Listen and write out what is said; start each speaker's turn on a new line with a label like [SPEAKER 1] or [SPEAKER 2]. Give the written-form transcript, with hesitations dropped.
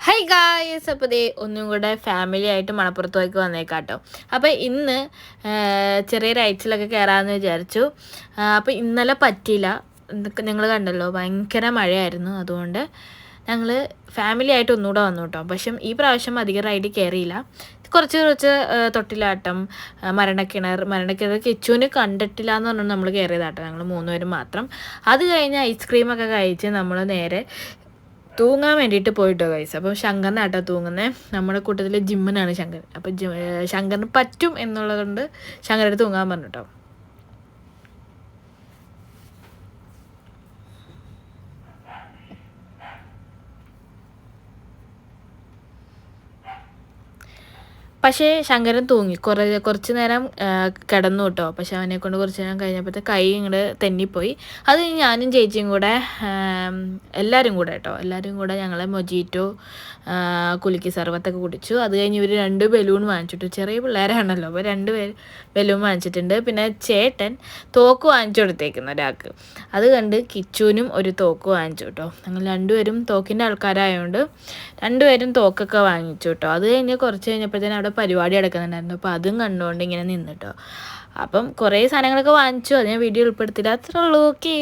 [SPEAKER 1] Hi guys, അപ്പോൾ ദേ ഒന്നും കൂടെ ഫാമിലി ആയിട്ട് മണപ്പുറത്തേക്ക് വന്നേക്കാട്ടോ. അപ്പോൾ ഇന്ന് ചെറിയൊരു ഐച്ചിലൊക്കെ കയറാമെന്ന് വിചാരിച്ചു. അപ്പോൾ ഇന്നലെ പറ്റിയില്ല. നിങ്ങൾ കണ്ടല്ലോ, ഭയങ്കര മഴയായിരുന്നു. അതുകൊണ്ട് ഞങ്ങൾ ഫാമിലി ആയിട്ട് ഒന്നുകൂടെ വന്നു കേട്ടോ. പക്ഷേ ഈ പ്രാവശ്യം അധികം റൈഡ് കയറിയില്ല. കുറച്ച് തൊട്ടിലാട്ടം, മരണക്കിണർ കിച്ചുവിന് കണ്ടിട്ടില്ല എന്ന് പറഞ്ഞാൽ നമ്മൾ കയറിയതാട്ടോ. ഞങ്ങൾ 3 പേരും മാത്രം. അത് കഴിഞ്ഞ് ഐസ്ക്രീമൊക്കെ കഴിച്ച് നമ്മൾ നേരെ തൂങ്ങാൻ വേണ്ടിയിട്ട് പോയിട്ടോ ഗൈസ്. അപ്പം ശങ്കറിനാട്ടോ തൂങ്ങുന്നത്. നമ്മുടെ കൂട്ടത്തിൽ ജിമ്മിനാണ് ശങ്കർ. അപ്പം ശങ്കറിന് പറ്റും എന്നുള്ളതുകൊണ്ട് ശങ്കരടുത്ത് തൂങ്ങാൻ പറഞ്ഞിട്ടോ. പക്ഷേ ശങ്കരൻ തൂങ്ങി കുറച്ച് നേരം കിടന്നു കേട്ടോ. പക്ഷെ അവനെ കൊണ്ട് കുറച്ച് നേരം കഴിഞ്ഞപ്പോഴത്തെ കൈ ഇങ്ങോട്ട് തെന്നിപ്പോയി. അത് കഴിഞ്ഞ് ഞാനും ചേച്ചിയും കൂടെ എല്ലാവരും കൂടെ ഞങ്ങൾ മൊജീറ്റോ കുലുക്കി സർവത്തൊക്കെ കുടിച്ചു. അത് കഴിഞ്ഞ് ഇവർ 2 ബലൂൺ വാങ്ങിച്ചിട്ടു. ചെറിയ പിള്ളേരാണല്ലോ, അപ്പോൾ 2 ബലൂൺ വാങ്ങിച്ചിട്ടുണ്ട്. പിന്നെ ചേട്ടൻ തോക്ക് വാങ്ങിച്ചു കൊടുത്തേക്കുന്നു ഒരാൾക്ക്. അത് കണ്ട് കിച്ചുവിനും ഒരു തോക്ക് വാങ്ങിച്ചു കേട്ടോ. ഞങ്ങൾ 2 പേരും തോക്കിൻ്റെ ആൾക്കാരായതുകൊണ്ട് 2 പേരും തോക്കൊക്കെ വാങ്ങിച്ചു കേട്ടോ. അത് കഴിഞ്ഞ് കുറച്ച് കഴിഞ്ഞപ്പോഴത്തേനും അവിടെ പരിപാടി നടക്കുന്നുണ്ടായിരുന്നു. അപ്പോൾ അതും കണ്ടുകൊണ്ട് ഇങ്ങനെ നിന്നിട്ടോ. അപ്പം കുറേ സാധനങ്ങളൊക്കെ വാങ്ങിച്ചു. അത് ഞാൻ വീഡിയോ ഉൾപ്പെടുത്തില്ല. അത്രേ ഉള്ളൂ. ഓക്കെ.